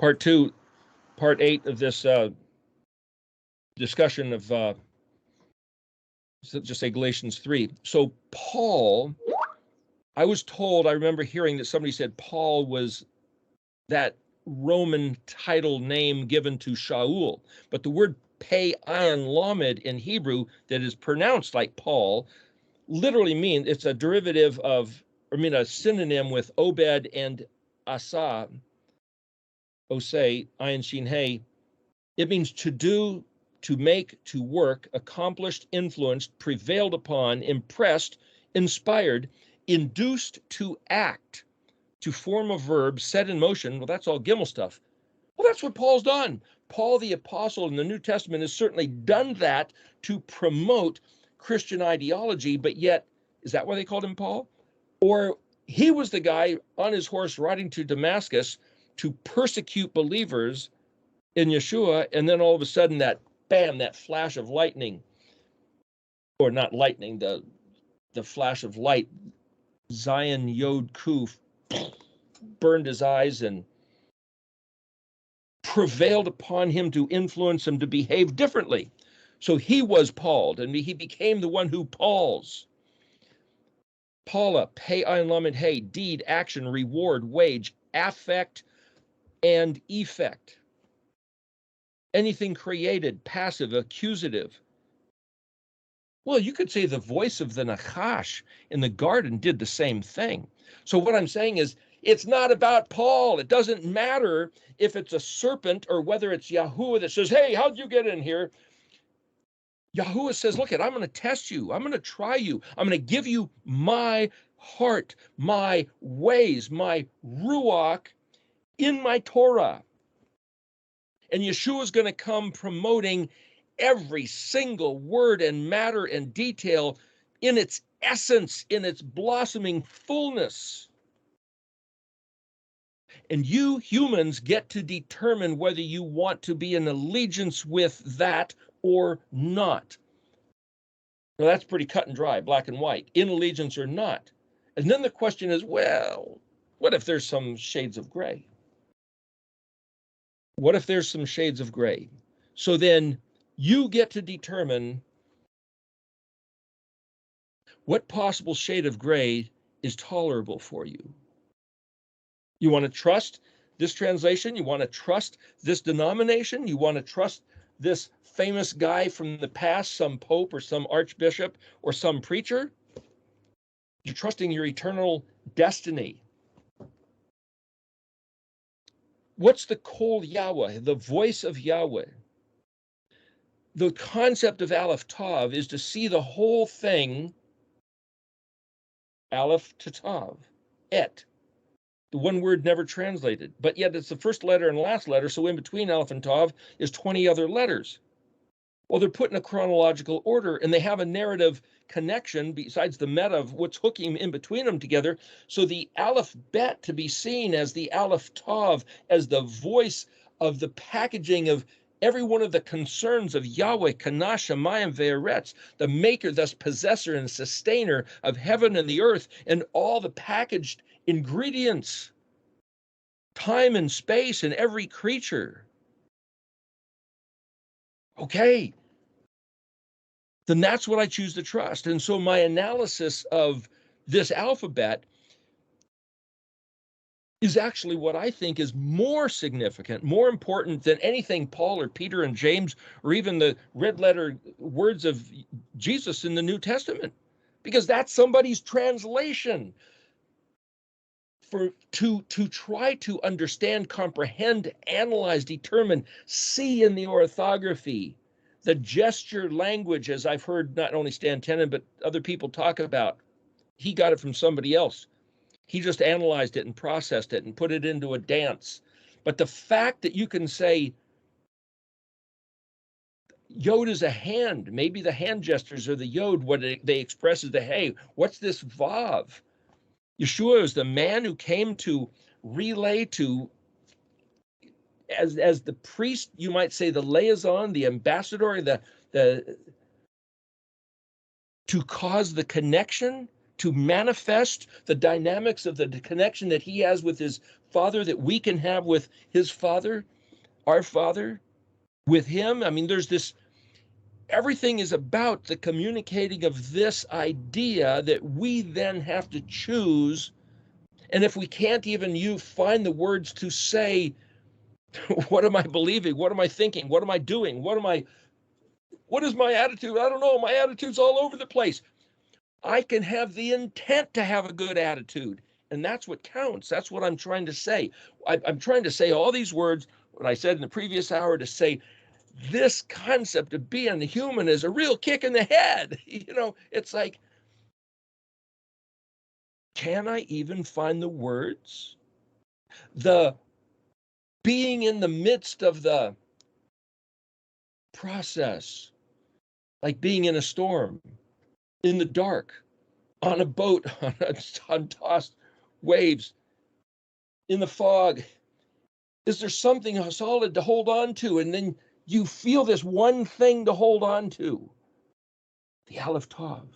part 8 of this discussion of, just say Galatians 3. So Paul, I remember hearing that somebody said Paul was that Roman title name given to Shaul, but the word Pei Ayin Lamed in Hebrew that is pronounced like Paul literally means, it's a derivative of, a synonym with Obed and Asa, Osei, Ayin Shin Hey. It means to do, to make, to work, accomplished, influenced, prevailed upon, impressed, inspired, induced to act, to form a verb, set in motion. Well, that's all Gimel stuff. Well, that's what Paul's done. Paul the Apostle in the New Testament has certainly done that to promote Christian ideology, but yet, is that why they called him Paul? Or he was the guy on his horse riding to Damascus to persecute believers in Yeshua, and then all of a sudden that bam, that flash of lightning, or not lightning, the flash of light, Zion Yod Kuf, burned his eyes and prevailed upon him to influence him to behave differently. So he was Pauled, and he became the one who Pauls. Paula, Pei Ayin Lamed Hey, deed, action, reward, wage, affect, and effect. Anything created, passive, accusative. Well, you could say the voice of the Nachash in the garden did the same thing. So what I'm saying is, it's not about Paul. It doesn't matter if it's a serpent or whether it's Yahuwah that says, hey, how'd you get in here? Yahuwah says, look, I'm going to test you. I'm going to try you. I'm going to give you my heart, my ways, my ruach in my Torah. And Yeshua is going to come promoting every single word and matter and detail in its essence, in its blossoming fullness. And you humans get to determine whether you want to be in allegiance with that or not. Now that's pretty cut and dry, black and white, in allegiance or not. And then the question is, well, what if there's some shades of gray? What if there's some shades of gray? So then you get to determine what possible shade of gray is tolerable for you. You want to trust this translation? You want to trust this denomination? You want to trust this famous guy from the past, some pope or some archbishop or some preacher? You're trusting your eternal destiny. What's the Kol Yahweh, the voice of Yahweh? The concept of Aleph Tav is to see the whole thing, Aleph to Tav, et. The one word never translated, but yet it's the first letter and last letter, so in between Aleph and Tav is 20 other letters. Well, they're put in a chronological order, and they have a narrative connection besides the meta of what's hooking in between them together. So the Aleph Bet to be seen as the Aleph Tav, as the voice of the packaging of every one of the concerns of Yahweh, Kana, Shemayim, Ve'eretz, the maker, thus possessor and sustainer of heaven and the earth, and all the packaged ingredients, time and space, and every creature. Okay, then that's what I choose to trust. And so my analysis of this alphabet is actually what I think is more significant, more important than anything Paul or Peter and James, or even the red letter words of Jesus in the New Testament, because that's somebody's translation. To try to understand, comprehend, analyze, determine, see in the orthography, the gesture language, as I've heard not only Stan Tenen, but other people talk about. He got it from somebody else. He just analyzed it and processed it and put it into a dance. But the fact that you can say Yod is a hand, maybe the hand gestures are the Yod, what they express is the hey, what's this Vav? Yeshua is the man who came to relay to, as the priest, you might say the liaison, the ambassador, the to cause the connection, to manifest the dynamics of the connection that he has with his Father that we can have with his Father, our Father, with him. I mean, there's this, everything is about the communicating of this idea that we then have to choose. And if we can't even find the words to say, what am I believing? What am I thinking? What am I doing? What is my attitude? I don't know. My attitude's all over the place. I can have the intent to have a good attitude. And that's what counts. That's what I'm trying to say. I'm trying to say all these words, what I said in the previous hour, to say this concept of being human is a real kick in the head. It's like, can I even find the words? The being in the midst of the process, like being in a storm, in the dark, on a boat, on tossed waves, in the fog. Is there something solid to hold on to? And then you feel this one thing to hold on to, the Aleph Tav.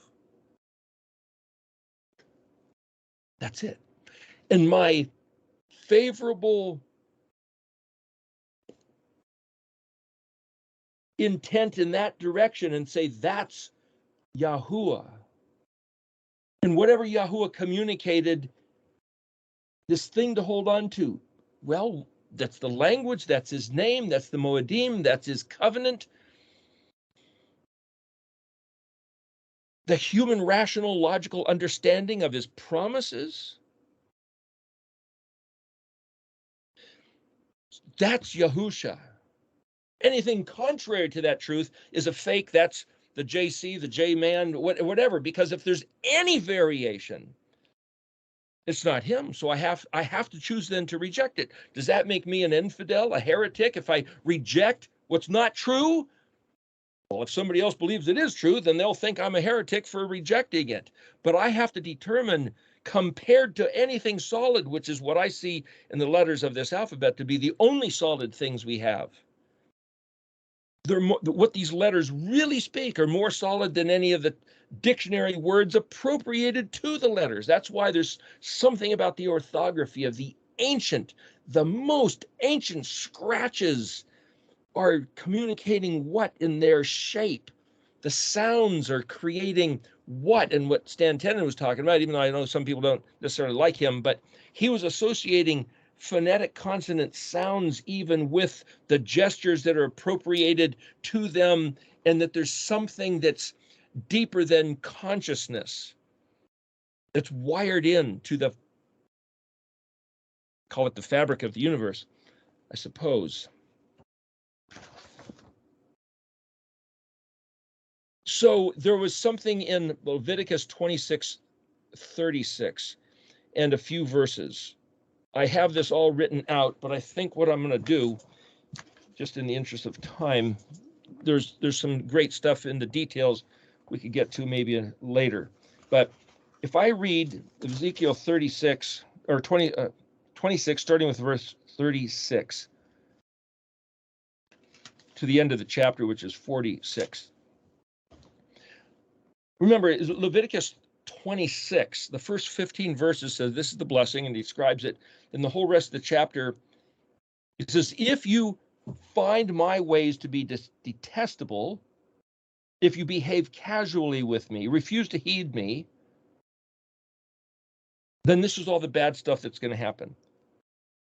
That's it. And my favorable intent in that direction, and say that's Yahuwah. And whatever Yahuwah communicated, this thing to hold on to, well, that's the language, that's his name, that's the Moedim, that's his covenant. The human, rational, logical understanding of his promises. That's Yahusha. Anything contrary to that truth is a fake. That's the JC, the J-man, whatever. Because if there's any variation, it's not him. So I have to choose then to reject it. Does that make me an infidel, a heretic, if I reject what's not true? Well, if somebody else believes it is true, then they'll think I'm a heretic for rejecting it. But I have to determine, compared to anything solid, which is what I see in the letters of this alphabet to be the only solid things we have. What these letters really speak are more solid than any of the dictionary words appropriated to the letters. That's why there's something about the orthography of the most ancient scratches are communicating what in their shape. The sounds are creating what, and what Stan Tenen was talking about, even though I know some people don't necessarily like him, but he was associating phonetic consonant sounds even with the gestures that are appropriated to them, and that there's something that's deeper than consciousness that's wired in to call it the fabric of the universe, I suppose. So there was something in Leviticus 26:36 and a few verses. I have this all written out, but I think what I'm going to do, just in the interest of time, there's some great stuff in the details we could get to maybe later. But if I read Ezekiel 36 or 26, starting with verse 36 to the end of the chapter, which is 46. Remember, Leviticus 26, the first 15 verses says this is the blessing, and he describes it. And the whole rest of the chapter, it says, if you find my ways to be detestable, if you behave casually with me, refuse to heed me, then this is all the bad stuff that's going to happen.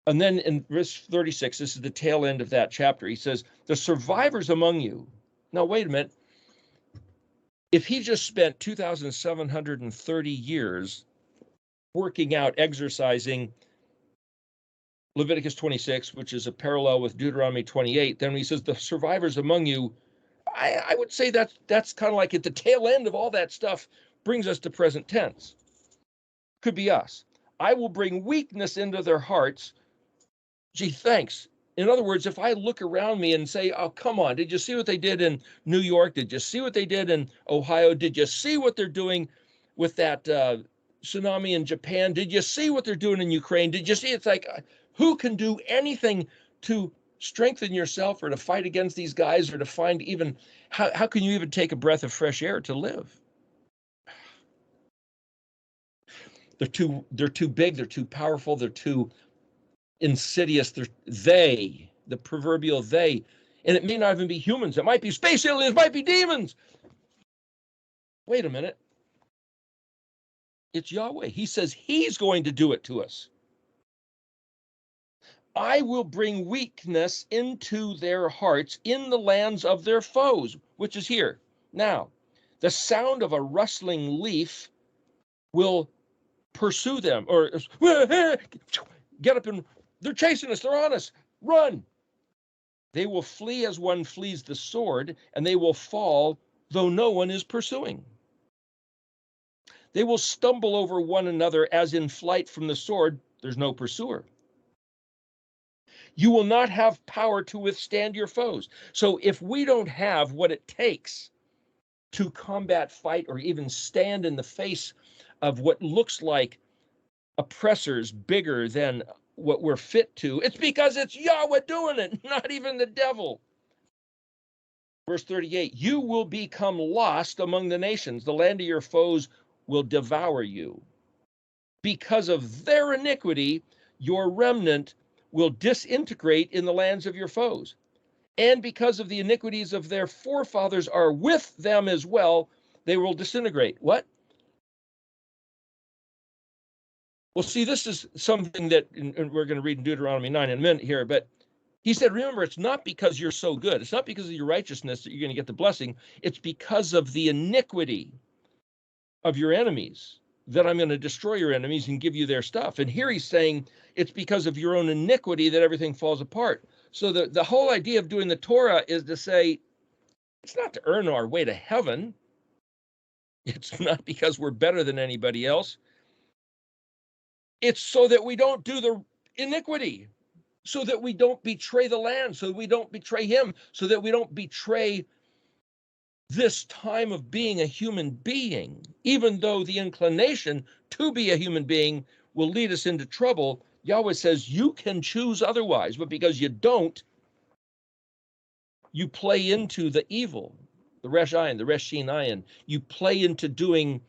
And then in verse 36, this is the tail end of that chapter. He says, the survivors among you. Now, wait a minute. If he just spent 2,730 years working out, exercising Leviticus 26, which is a parallel with Deuteronomy 28, then when he says the survivors among you, I would say that's kind of like at the tail end of all that stuff, brings us to present tense. Could be us. I will bring weakness into their hearts. Gee, thanks. In other words, if I look around me and say, oh, come on, did you see what they did in New York? Did you see what they did in Ohio? Did you see what they're doing with that tsunami in Japan? Did you see what they're doing in Ukraine? Did you see? It's like, who can do anything to strengthen yourself or to fight against these guys, or to find even, how can you even take a breath of fresh air to live? They're too big, they're too powerful, they're too insidious. They, the proverbial they, and it may not even be humans. It might be space aliens, it might be demons. Wait a minute. It's Yahweh. He says he's going to do it to us. I will bring weakness into their hearts in the lands of their foes, which is here. Now, the sound of a rustling leaf will pursue them, or get up and they're chasing us, they're on us, run. They will flee as one flees the sword, and they will fall though no one is pursuing. They will stumble over one another as in flight from the sword. There's no pursuer. You will not have power to withstand your foes. So if we don't have what it takes to combat, fight, or even stand in the face of what looks like oppressors bigger than what we're fit to, it's because it's Yahweh doing it, not even the devil. Verse 38, you will become lost among the nations. The land of your foes will devour you. Because of their iniquity, your remnant will disintegrate in the lands of your foes. And because of the iniquities of their forefathers are with them as well, they will disintegrate. What? Well, see, this is something that and we're going to read in Deuteronomy 9 in a minute here, but he said, remember, it's not because you're so good. It's not because of your righteousness that you're going to get the blessing. It's because of the iniquity of your enemies that I'm going to destroy your enemies and give you their stuff. And here he's saying it's because of your own iniquity that everything falls apart. So the whole idea of doing the Torah is to say, it's not to earn our way to heaven. It's not because we're better than anybody else. It's so that we don't do the iniquity, so that we don't betray the land, so that we don't betray him, so that we don't betray this time of being a human being, even though the inclination to be a human being will lead us into trouble. Yahweh says you can choose otherwise, but because you don't, you play into the evil, the Resh Ayin, the Resh Shin Ayin. You play into doing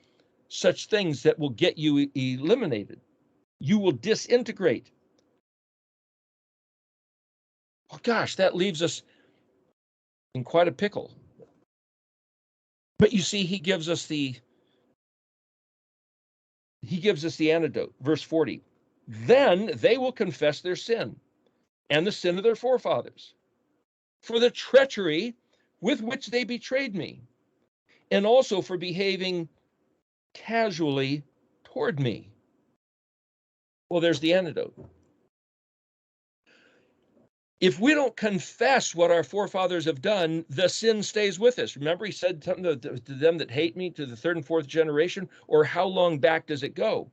such things that will get you eliminated. You will disintegrate. Oh gosh, that leaves us in quite a pickle. But you see, he gives us the antidote. Verse 40. Then they will confess their sin and the sin of their forefathers for the treachery with which they betrayed me, and also for behaving casually toward me. Well, there's the antidote. If we don't confess what our forefathers have done, the sin stays with us. Remember, he said something to them that hate me, to the third and fourth generation, or how long back does it go?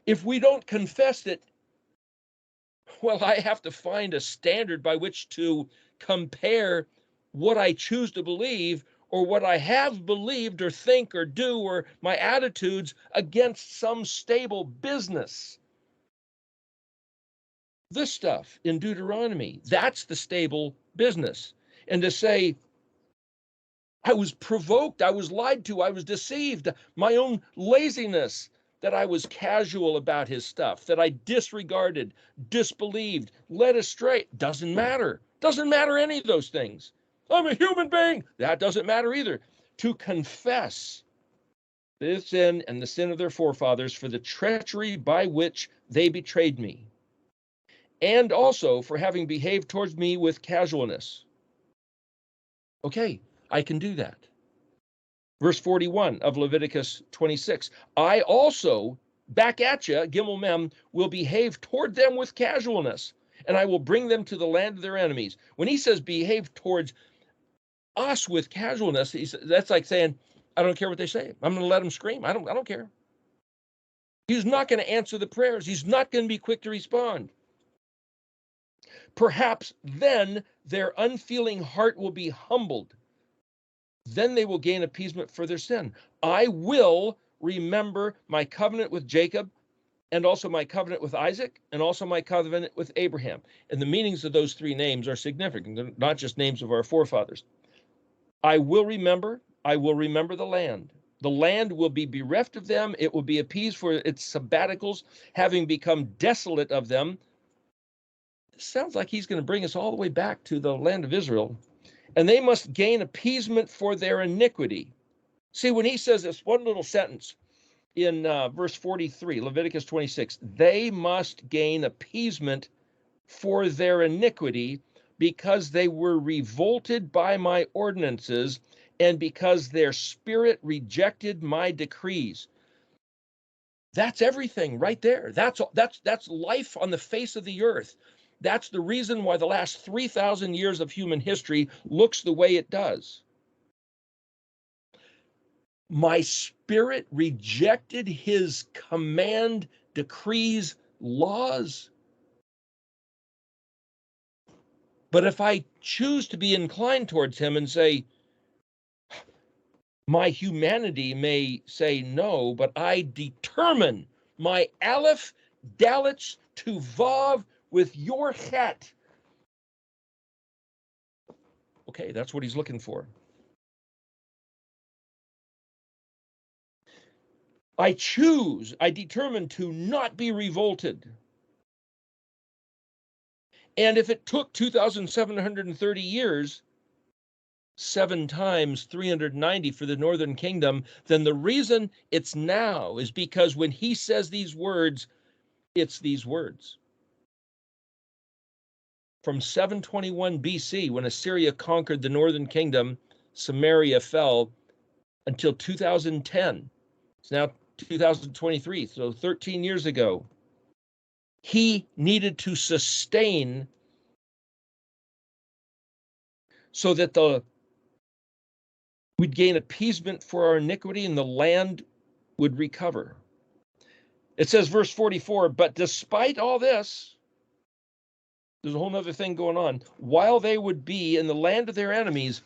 If we don't confess it, well, I have to find a standard by which to compare what I choose to believe or what I have believed or think or do or my attitudes against some stable business. This stuff in Deuteronomy, that's the stable business. And to say, I was provoked, I was lied to, I was deceived, my own laziness, that I was casual about his stuff, that I disregarded, disbelieved, led astray, doesn't matter. Doesn't matter any of those things. I'm a human being. That doesn't matter either. To confess their sin and the sin of their forefathers for the treachery by which they betrayed me, and also for having behaved towards me with casualness. Okay, I can do that. Verse 41 of Leviticus 26. I also, back at you, Gimel Mem, will behave toward them with casualness, and I will bring them to the land of their enemies. When he says behave towards us with casualness, that's like saying, I don't care what they say. I'm going to let them scream. I don't care. He's not going to answer the prayers. He's not going to be quick to respond. Perhaps then their unfeeling heart will be humbled. Then they will gain appeasement for their sin. I will remember my covenant with Jacob, and also my covenant with Isaac, and also my covenant with Abraham. And the meanings of those three names are significant. They're not just names of our forefathers. I will remember the land. The land will be bereft of them. It will be appeased for its sabbaticals, having become desolate of them. It sounds like he's going to bring us all the way back to the land of Israel. And they must gain appeasement for their iniquity. See, when he says this one little sentence in verse 43, Leviticus 26, they must gain appeasement for their iniquity, because they were revolted by my ordinances, and because their spirit rejected my decrees. That's everything right there. That's life on the face of the earth. That's the reason why the last 3,000 years of human history looks the way it does. My spirit rejected his command, decrees, laws. But if I choose to be inclined towards him and say, my humanity may say no, but I determine my aleph, dalet to vav with your chet. Okay, that's what he's looking for. I determine to not be revolted. And if it took 2,730 years, 7 times 390 for the northern kingdom, then the reason it's now is because when he says these words, it's these words. From 721 BC, when Assyria conquered the northern kingdom, Samaria fell, until 2010. It's now 2023, so 13 years ago. He needed to sustain so that we'd gain appeasement for our iniquity and the land would recover. It says, verse 44, but despite all this, there's a whole other thing going on. While they would be in the land of their enemies,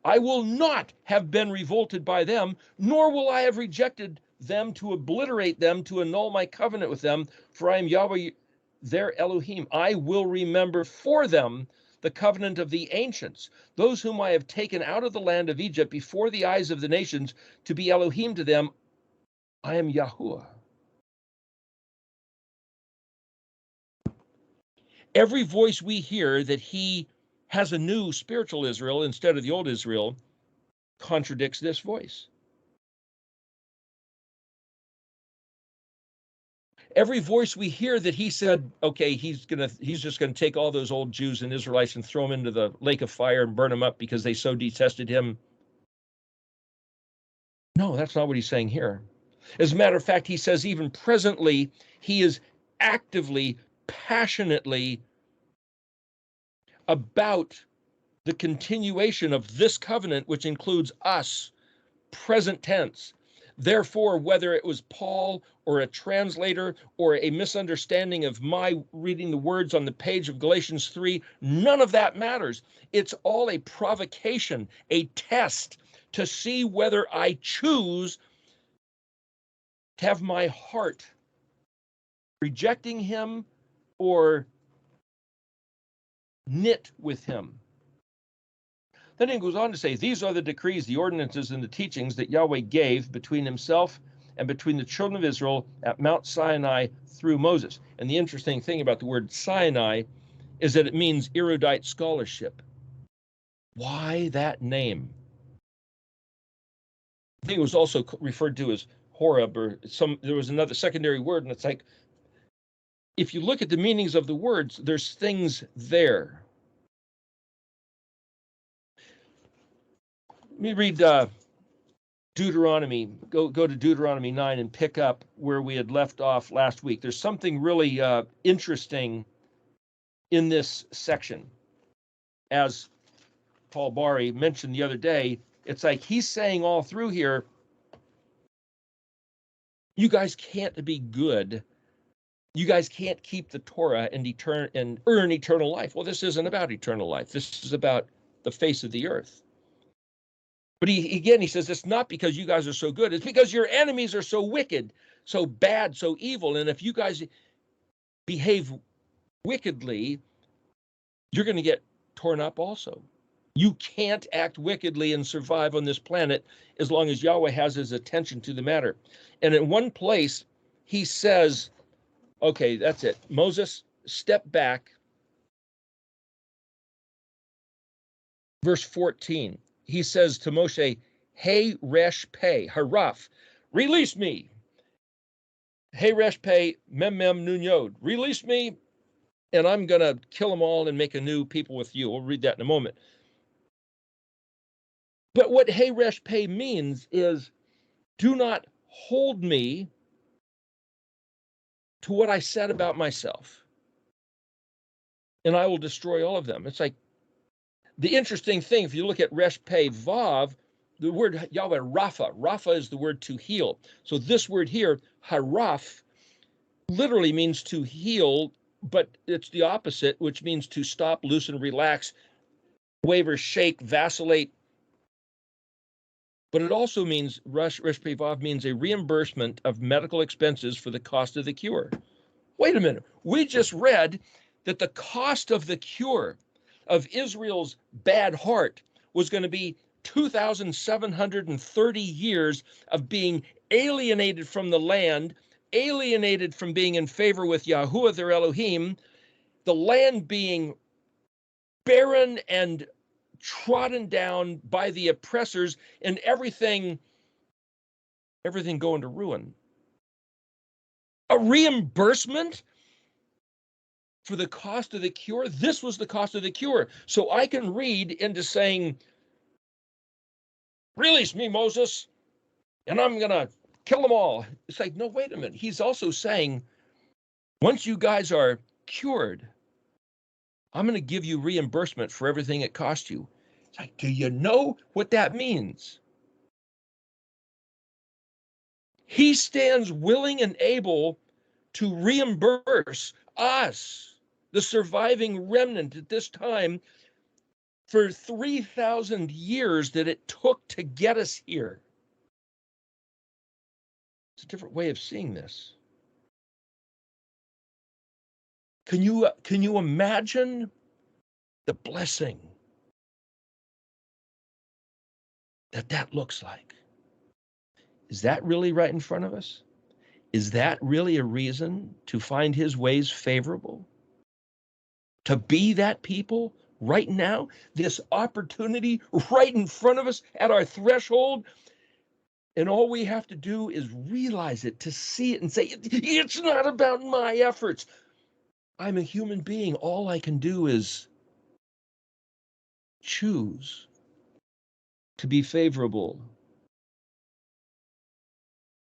I will not have been revolted by them, nor will I have rejected them to obliterate them, to annul my covenant with them, for I am Yahweh, their Elohim. I will remember for them the covenant of the ancients, those whom I have taken out of the land of Egypt before the eyes of the nations, to be Elohim to them. I am Yahuwah. Every voice we hear that he has a new spiritual Israel instead of the old Israel contradicts this voice. Every voice we hear that he said, okay, he's just gonna take all those old Jews and Israelites and throw them into the lake of fire and burn them up because they so detested him. No, that's not what he's saying here. As a matter of fact, he says even presently, he is actively, passionately about the continuation of this covenant, which includes us, present tense. Therefore, whether it was Paul or a translator or a misunderstanding of my reading the words on the page of Galatians 3, none of that matters. It's all a provocation, a test to see whether I choose to have my heart rejecting him or knit with him. Then he goes on to say, these are the decrees, the ordinances, and the teachings that Yahweh gave between himself and between the children of Israel at Mount Sinai through Moses. And the interesting thing about the word Sinai is that it means erudite scholarship. Why that name? I think it was also referred to as Horeb, or there was another secondary word, and it's like, if you look at the meanings of the words, there's things there. Let me read Deuteronomy. Go to Deuteronomy 9 and pick up where we had left off last week. There's something really interesting in this section. As Paul Bari mentioned the other day, it's like he's saying all through here, you guys can't be good. You guys can't keep the Torah and earn eternal life. Well, this isn't about eternal life. This is about the face of the earth. But he says it's not because you guys are so good. It's because your enemies are so wicked, so bad, so evil. And if you guys behave wickedly, you're going to get torn up also. You can't act wickedly and survive on this planet as long as Yahweh has his attention to the matter. And in one place, he says, okay, that's it. Moses, step back. Verse 14, he says to Moshe, Hey Resh Pei, Haraf, release me. Hey Resh Pei, Mem Mem Nun Yod, release me, and I'm going to kill them all and make a new people with you. We'll read that in a moment. But what Hey Resh Pei means is, do not hold me to what I said about myself, and I will destroy all of them. It's like the interesting thing, if you look at Resh Pei Vav, the word Yahweh, Rapha is the word to heal. So this word here, Haraf, literally means to heal, but it's the opposite, which means to stop, loosen, relax, waver, shake, vacillate. But it also means, Resh Pei Vav means a reimbursement of medical expenses for the cost of the cure. Wait a minute. We just read that the cost of the cure of Israel's bad heart was going to be 2,730 years of being alienated from the land, alienated from being in favor with Yahuwah, their Elohim, the land being barren and trodden down by the oppressors, and everything going to ruin. A reimbursement for the cost of the cure? This was the cost of the cure. So I can read into saying, release me, Moses, and I'm going to kill them all. It's like, no, wait a minute. He's also saying, once you guys are cured, I'm going to give you reimbursement for everything it cost you. It's like, do you know what that means? He stands willing and able to reimburse us, the surviving remnant at this time, for 3,000 years that it took to get us here. It's a different way of seeing this. Can you imagine the blessing that looks like? Is that really right in front of us? Is that really a reason to find his ways favorable? To be that people right now? This opportunity right in front of us at our threshold? And all we have to do is realize it, to see it and say, it's not about my efforts. I'm a human being. All I can do is choose to be favorable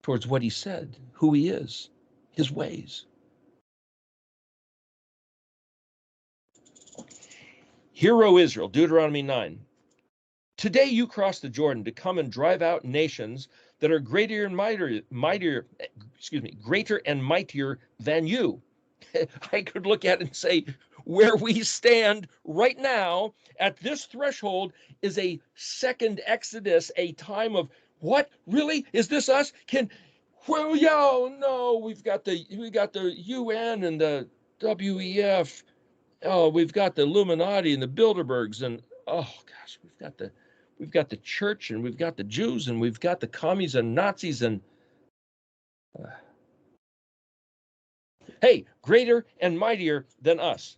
towards what he said, who he is, his ways. Hear, O Israel, Deuteronomy 9. Today you cross the Jordan to come and drive out nations that are greater and mightier than you. I could look at it and say, where we stand right now at this threshold is a second Exodus, a time of, what? Really? Is this us? Well, no, we got the UN and the WEF. Oh, we've got the Illuminati and the Bilderbergs, and oh gosh, we've got the church, and we've got the Jews, and we've got the commies and Nazis, and hey, greater and mightier than us.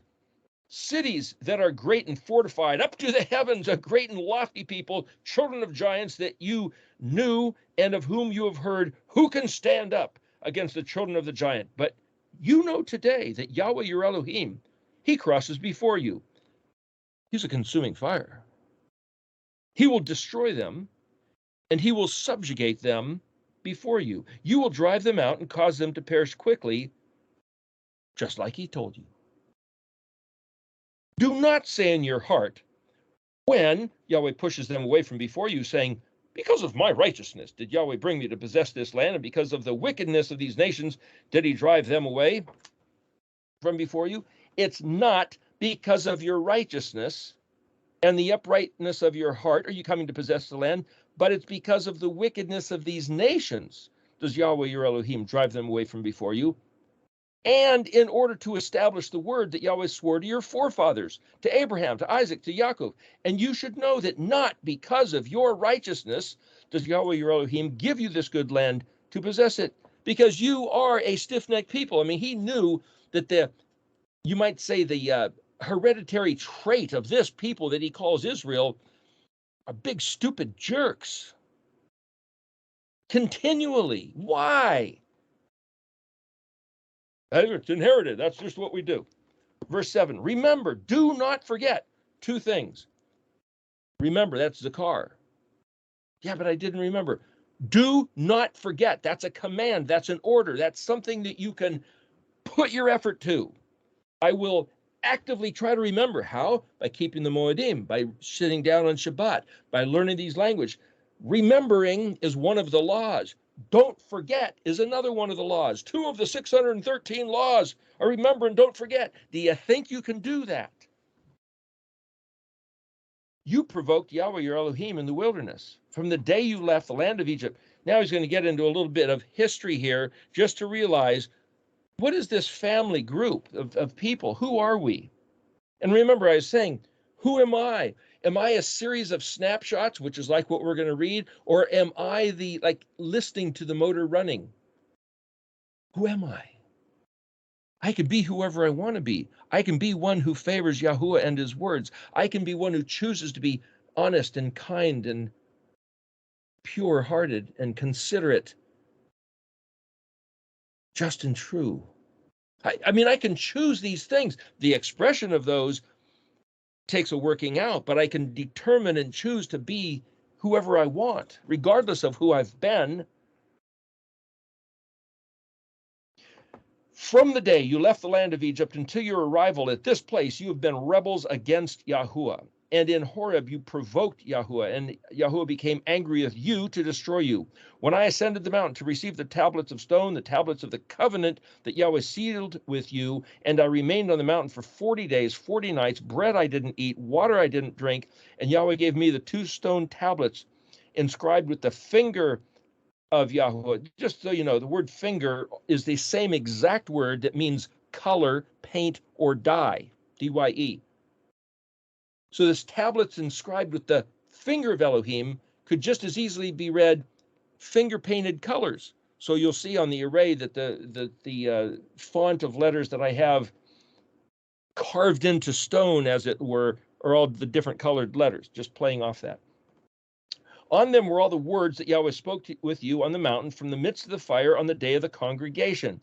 Cities that are great and fortified up to the heavens, a great and lofty people, children of giants that you knew and of whom you have heard, who can stand up against the children of the giant? But you know today that Yahweh your Elohim, he crosses before you. He's a consuming fire. He will destroy them, and he will subjugate them before you. You will drive them out and cause them to perish quickly, just like he told you. Do not say in your heart, when Yahweh pushes them away from before you, saying, because of my righteousness did Yahweh bring me to possess this land, and because of the wickedness of these nations did he drive them away from before you. It's not because of your righteousness and the uprightness of your heart are you coming to possess the land, but it's because of the wickedness of these nations does Yahweh your Elohim drive them away from before you. and in order to establish the word that Yahweh swore to your forefathers, to Abraham, to Isaac, to Jacob. And you should know that not because of your righteousness does Yahweh your Elohim give you this good land to possess it, because you are a stiff-necked people. I mean, he knew that you might say the hereditary trait of this people that he calls Israel are big, stupid jerks. Continually. Why? It's inherited. That's just what we do. Verse 7, remember, do not forget two things. Remember, that's Zakar. Yeah, but I didn't remember. Do not forget. That's a command. That's an order. That's something that you can put your effort to. I will actively try to remember. How? By keeping the Moedim, by sitting down on Shabbat, by learning these language. Remembering is one of the laws. Don't forget is another one of the laws. 2 of the 613 laws are remember and don't forget. Do you think you can do that? You provoked Yahweh your Elohim in the wilderness from the day you left the land of Egypt. Now he's going to get into a little bit of history here just to realize, what is this family group of people? Who are we? And remember, I was saying, who am I? Am I a series of snapshots, which is like what we're going to read? Or am I listening to the motor running? Who am I? I can be whoever I want to be. I can be one who favors Yahuwah and his words. I can be one who chooses to be honest and kind and pure-hearted and considerate, just and true. I mean, I can choose these things. The expression of those takes a working out, but I can determine and choose to be whoever I want, regardless of who I've been. From the day you left the land of Egypt until your arrival at this place, you have been rebels against Yahuwah. And in Horeb you provoked Yahuwah, and Yahuwah became angry with you to destroy you. When I ascended the mountain to receive the tablets of stone, the tablets of the covenant that Yahweh sealed with you, and I remained on the mountain for 40 days, 40 nights, bread I didn't eat, water I didn't drink, and Yahweh gave me the 2 stone tablets inscribed with the finger of Yahuwah. Just so you know, the word finger is the same exact word that means color, paint, or dye, D-Y-E. So this tablet's inscribed with the finger of Elohim could just as easily be read finger-painted colors. So you'll see on the array that the font of letters that I have carved into stone, as it were, are all the different colored letters, just playing off that. On them were all the words that Yahweh spoke with you on the mountain from the midst of the fire on the day of the congregation.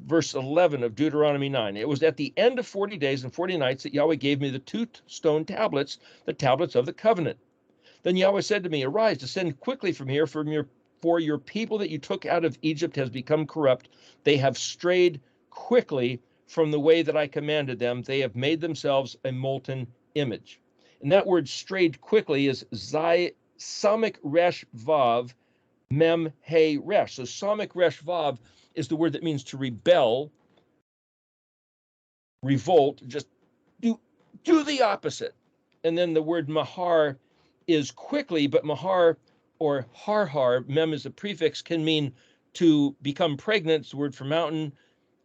Verse 11 of Deuteronomy 9. It was at the end of 40 days and 40 nights that Yahweh gave me the 2 stone tablets, the tablets of the covenant. Then Yahweh said to me, arise, descend quickly from here, for your people that you took out of Egypt has become corrupt. They have strayed quickly from the way that I commanded them. They have made themselves a molten image. And that word strayed quickly is Samik Resh Vav Mem He Resh. So Samik Resh Vav is the word that means to rebel, revolt, just do the opposite. And then the word mahar is quickly, but mahar or har, mem is a prefix, can mean to become pregnant. It's the word for mountain,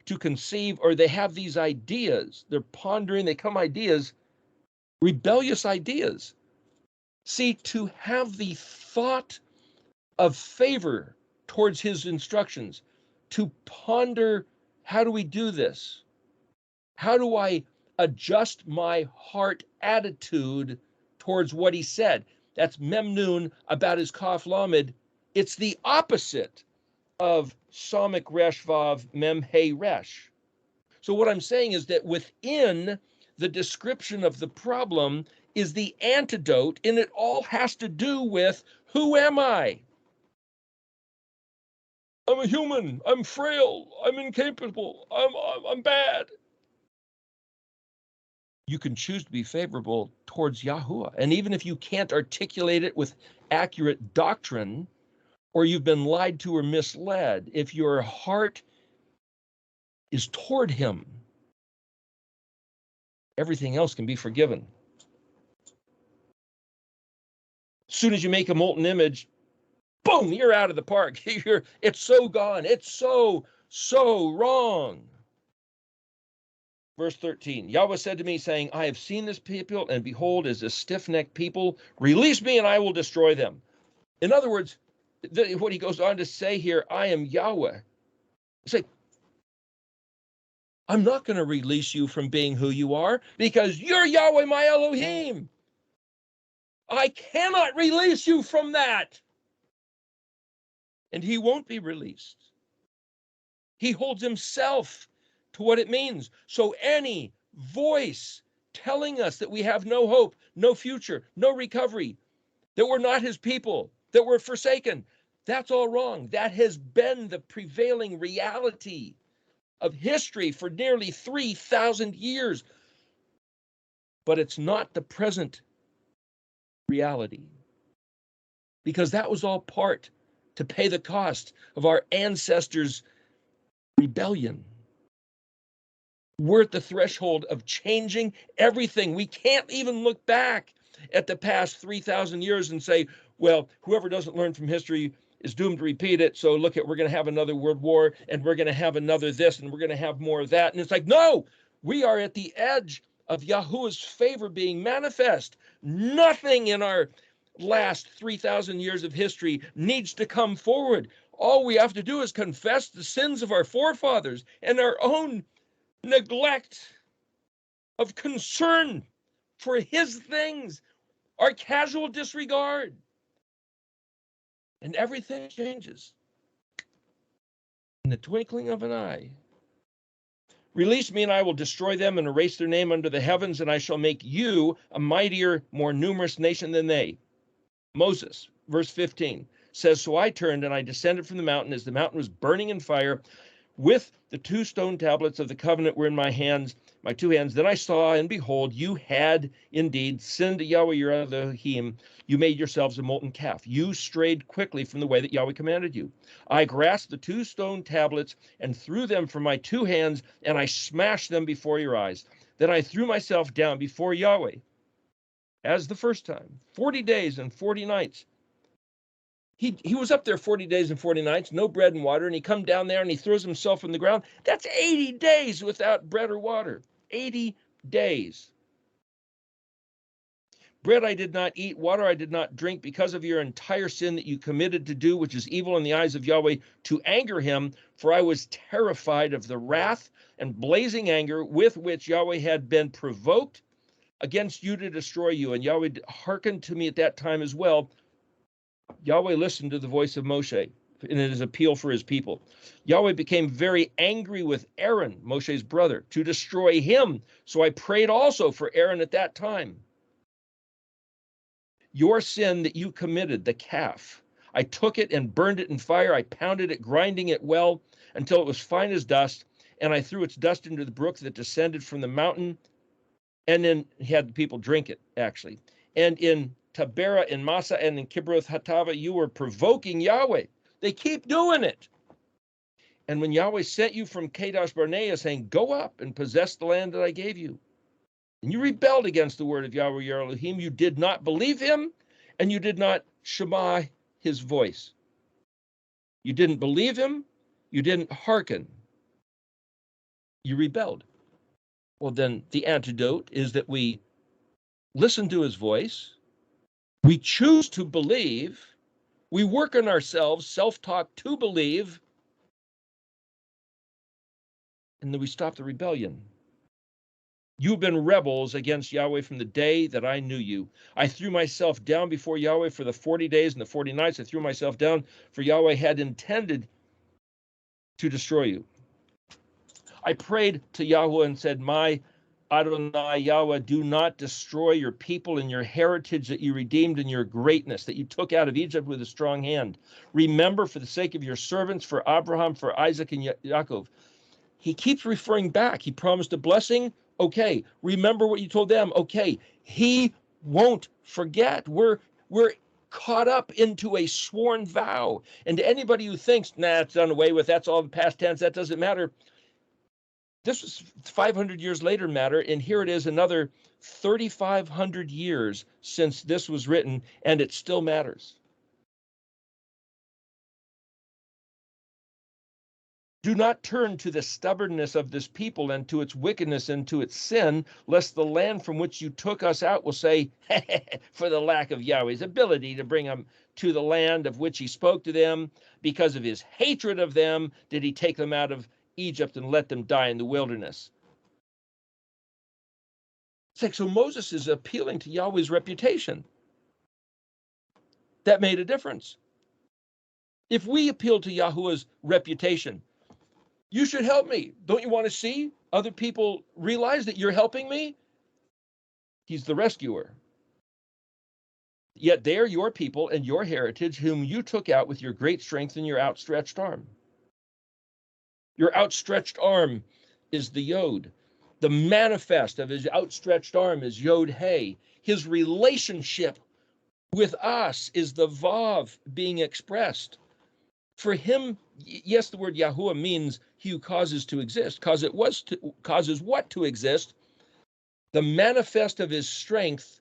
to conceive, or they have these ideas. They're pondering, they come ideas, rebellious ideas. See, to have the thought of favor towards his instructions, to ponder, how do we do this? How do I adjust my heart attitude towards what he said? That's Memnun about his Kaf Lamed. It's the opposite of Samik Resh Vav Mem He Resh. So what I'm saying is that within the description of the problem is the antidote, and it all has to do with, who am I? I'm a human. I'm frail. I'm incapable. I'm bad. You can choose to be favorable towards Yahuwah. And even if you can't articulate it with accurate doctrine, or you've been lied to or misled, if your heart is toward him, everything else can be forgiven. As soon as you make a molten image, boom, you're out of the park. It's so gone. It's so wrong. Verse 13, Yahweh said to me, saying, I have seen this people, and behold, as a stiff-necked people. Release me, and I will destroy them. In other words, what he goes on to say here, I am Yahweh. It's like, I'm not going to release you from being who you are, because you're Yahweh, my Elohim. I cannot release you from that. And he won't be released. He holds himself to what it means. So any voice telling us that we have no hope, no future, no recovery, that we're not his people, that we're forsaken, that's all wrong. That has been the prevailing reality of history for nearly 3,000 years. But it's not the present reality, because that was all part to pay the cost of our ancestors' rebellion. We're at the threshold of changing everything. We can't even look back at the past 3,000 years and say, well, whoever doesn't learn from history is doomed to repeat it. So look at, we're going to have another world war, and we're going to have another this, and we're going to have more of that. And it's like, no, we are at the edge of Yahuwah's favor being manifest. Nothing in our last 3,000 years of history needs to come forward. All we have to do is confess the sins of our forefathers and our own neglect of concern for his things, our casual disregard, and everything changes in the twinkling of an eye. Release me, and I will destroy them and erase their name under the heavens, and I shall make you a mightier, more numerous nation than they. Moses, verse 15, says, so I turned and I descended from the mountain as the mountain was burning in fire, with the 2 stone tablets of the covenant were in my hands, my 2 hands. Then I saw, and behold, you had indeed sinned to Yahweh your Elohim. You made yourselves a molten calf. You strayed quickly from the way that Yahweh commanded you. I grasped the 2 stone tablets and threw them from my 2 hands, and I smashed them before your eyes. Then I threw myself down before Yahweh, as the first time, 40 days and 40 nights. He was up there 40 days and 40 nights, no bread and water, and he come down there and he throws himself on the ground. That's 80 days without bread or water. 80 days. Bread I did not eat, water I did not drink, because of your entire sin that you committed to do, which is evil in the eyes of Yahweh, to anger him, for I was terrified of the wrath and blazing anger with which Yahweh had been provoked against you to destroy you. And Yahweh hearkened to me at that time as well. Yahweh listened to the voice of Moshe in his appeal for his people. Yahweh became very angry with Aaron, Moshe's brother, to destroy him. So I prayed also for Aaron at that time. Your sin that you committed, the calf, I took it and burned it in fire. I pounded it, grinding it well until it was fine as dust, and I threw its dust into the brook that descended from the mountain, and then had the people drink it, actually. And in Taberah, in Massa, and in Kibroth Hatava, you were provoking Yahweh. They keep doing it. And when Yahweh sent you from Kadesh Barnea, saying, go up and possess the land that I gave you, and you rebelled against the word of Yahweh your Elohim, you did not believe him, and you did not shema his voice. You didn't believe him, you didn't hearken. You rebelled. Well, then the antidote is that we listen to his voice, we choose to believe, we work on ourselves, self-talk to believe, and then we stop the rebellion. You've been rebels against Yahweh from the day that I knew you. I threw myself down before Yahweh for the 40 days and the 40 nights. I threw myself down, for Yahweh had intended to destroy you. I prayed to Yahweh and said, my Adonai Yahweh, do not destroy your people and your heritage that you redeemed in your greatness, that you took out of Egypt with a strong hand. Remember, for the sake of your servants, for Abraham, for Isaac, and Yaakov. He keeps referring back. He promised a blessing. Okay. Remember what you told them. Okay. He won't forget. We're caught up into a sworn vow. And to anybody who thinks, nah, it's done away with, that's all the past tense, that doesn't matter. This was 500 years later matter, and here it is another 3,500 years since this was written, and it still matters. Do not turn to the stubbornness of this people and to its wickedness and to its sin, lest the land from which you took us out will say, for the lack of Yahweh's ability to bring them to the land of which he spoke to them, because of his hatred of them, did he take them out of Egypt and let them die in the wilderness. It's like, so Moses is appealing to Yahweh's reputation. That made a difference. If we appeal to Yahuwah's reputation, you should help me. Don't you want to see other people realize that you're helping me? He's the rescuer. Yet they are your people and your heritage, whom you took out with your great strength and your outstretched arm. Your outstretched arm is the Yod. The manifest of his outstretched arm is Yod Hey. His relationship with us is the Vav being expressed. For him, yes, the word Yahuwah means he who causes to exist, causes what to exist? The manifest of his strength,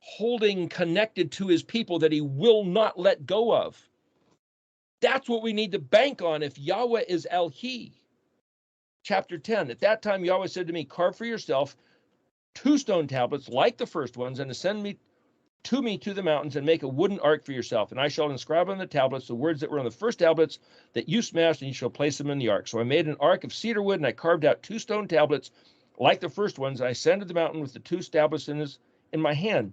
holding connected to his people that he will not let go of. That's what we need to bank on if Yahweh is El-He. Chapter 10, at that time Yahweh said to me, carve for yourself 2 stone tablets like the first ones, and ascend me to the mountains, and make a wooden ark for yourself. And I shall inscribe on the tablets the words that were on the first tablets that you smashed, and you shall place them in the ark. So I made an ark of cedar wood, and I carved out 2 stone tablets like the first ones. I ascended the mountain with the 2 tablets in my hand.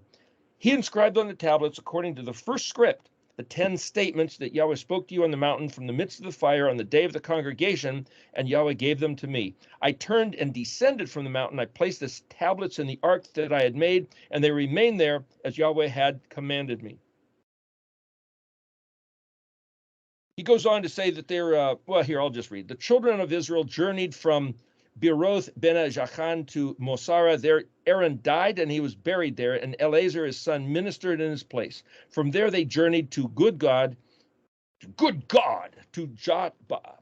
He inscribed on the tablets, according to the first script, the 10 statements that Yahweh spoke to you on the mountain from the midst of the fire on the day of the congregation, and Yahweh gave them to me. I turned and descended from the mountain. I placed the tablets in the ark that I had made, and they remained there as Yahweh had commanded me. He goes on to say that they're, well, here, I'll just read. The children of Israel journeyed from Beeroth Ben-Jachan to Mosara. There Aaron died, and he was buried there, and Eleazar his son ministered in his place. From there they journeyed to to Jotbah,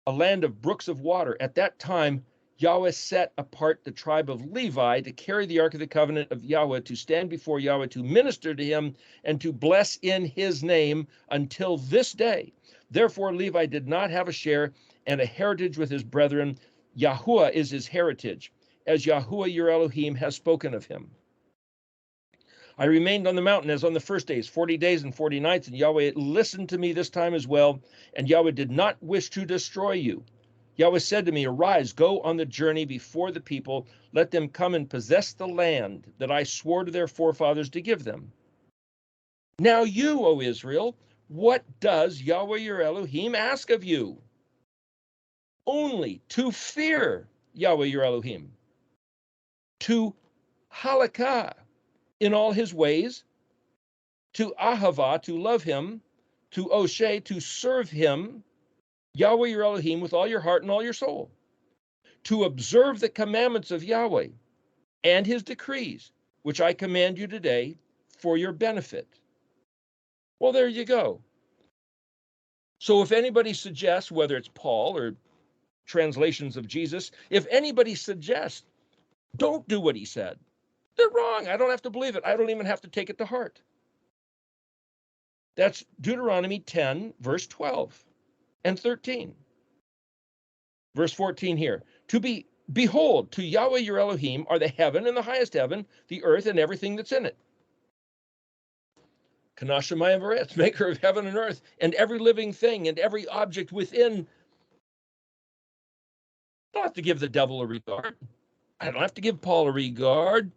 a land of brooks of water. At that time Yahweh set apart the tribe of Levi to carry the ark of the covenant of Yahweh, to stand before Yahweh, to minister to him, and to bless in his name until this day. Therefore Levi did not have a share and a heritage with his brethren. Yahuwah is his heritage, as Yahuwah your Elohim has spoken of him. I remained on the mountain as on the first days, 40 days and 40 nights, and Yahweh listened to me this time as well, and Yahweh did not wish to destroy you. Yahweh said to me, arise, go on the journey before the people, let them come and possess the land that I swore to their forefathers to give them. Now you, O Israel, what does Yahweh your Elohim ask of you? Only to fear Yahweh your Elohim, to halakah in all his ways, to ahava, to love him, to oshe, to serve him, Yahweh your Elohim, with all your heart and all your soul, to observe the commandments of Yahweh and his decrees, which I command you today for your benefit. Well, there you go. So if anybody suggests, whether it's Paul or translations of Jesus, if anybody suggests, don't do what he said, they're wrong. I don't have to believe it. I don't even have to take it to heart. That's Deuteronomy 10, verse 12 and 13. Verse 14 here. Behold, to Yahweh your Elohim are the heaven and the highest heaven, the earth and everything that's in it. Kanashamayim Varetz, maker of heaven and earth, and every living thing and every object within. I don't have to give the devil a regard. I don't have to give Paul a regard.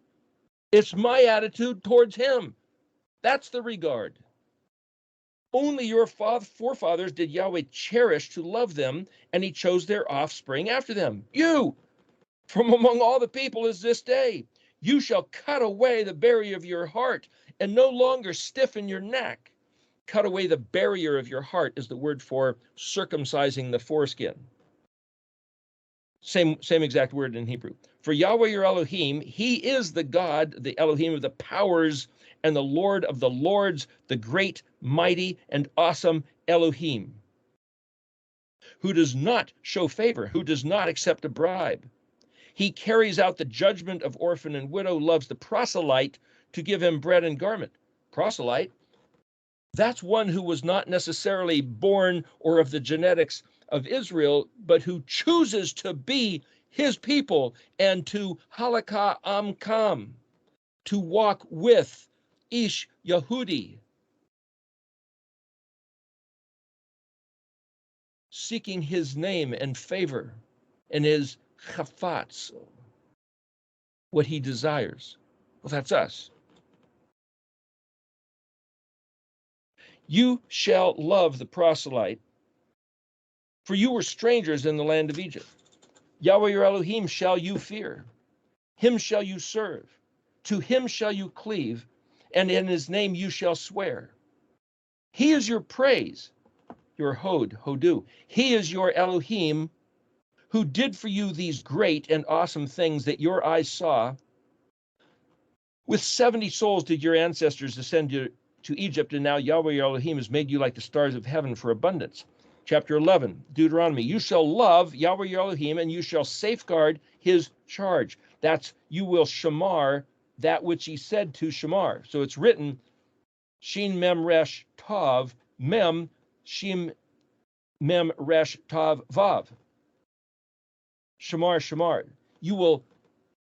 It's my attitude towards him. That's the regard. Only your forefathers did Yahweh cherish to love them, and he chose their offspring after them. You, from among all the people, is this day. You shall cut away the barrier of your heart, and no longer stiffen your neck. Cut away the barrier of your heart is the word for circumcising the foreskin. Same exact word in Hebrew. For Yahweh your Elohim, he is the God, the Elohim of the powers, and the Lord of the lords, the great, mighty, and awesome Elohim, who does not show favor, who does not accept a bribe. He carries out the judgment of orphan and widow, loves the proselyte to give him bread and garment. Proselyte, that's one who was not necessarily born or of the genetics of Israel, but who chooses to be his people and to halakha amkam, to walk with Ish Yehudi, seeking his name and favor and his chafatz, what he desires. Well, that's us. You shall love the proselyte, for you were strangers in the land of Egypt. Yahweh your Elohim shall you fear. Him shall you serve. To him shall you cleave, and in his name you shall swear. He is your praise, your hodu. He is your Elohim, who did for you these great and awesome things that your eyes saw. With 70 souls did your ancestors ascend to Egypt, and now Yahweh your Elohim has made you like the stars of heaven for abundance. Chapter 11, Deuteronomy, you shall love Yahweh your Elohim, and you shall safeguard his charge. That's, you will shamar that which he said to shamar. So it's written, Shin Mem Resh Tav, Mem, Shim Mem Resh Tav Vav. Shamar, shamar. You will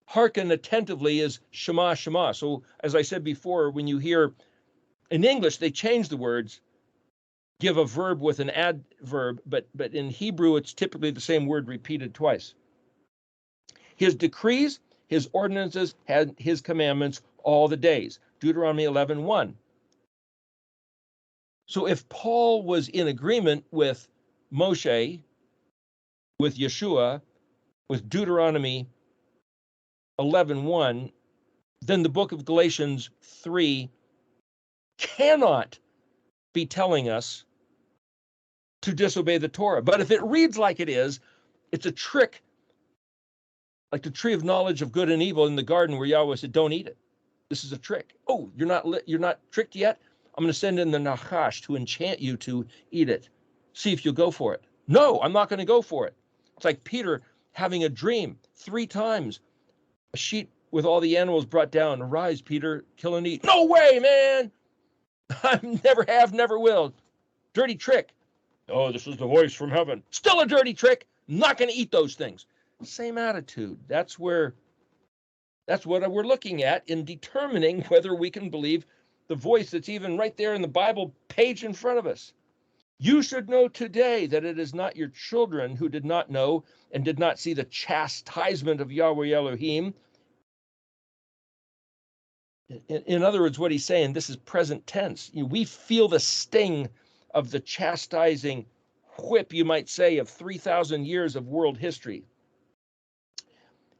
hearken attentively as shema, shema. So as I said before, when you hear in English, they change the words, give a verb with an adverb, but in Hebrew, it's typically the same word repeated twice. His decrees, his ordinances, and his commandments all the days. Deuteronomy 11:1. So if Paul was in agreement with Moshe, with Yeshua, with Deuteronomy 11:1, then the book of Galatians 3 cannot be telling us to disobey the Torah. But if it reads like it is, it's a trick, like the tree of knowledge of good and evil in the garden where Yahweh said, don't eat it. This is a trick. Oh, you're not tricked yet? I'm going to send in the Nachash to enchant you to eat it. See if you'll go for it. No, I'm not going to go for it. It's like Peter having a dream 3 times. A sheet with all the animals brought down. Arise, Peter, kill and eat. No way, man. I never have, never will. Dirty trick. Oh, this is the voice from heaven. Still a dirty trick. I'm not going to eat those things. Same attitude. That's what we're looking at in determining whether we can believe the voice that's even right there in the Bible page in front of us. You should know today that it is not your children who did not know and did not see the chastisement of Yahweh Elohim. In other words, what he's saying, this is present tense. We feel the sting of the chastising whip, you might say, of 3,000 years of world history.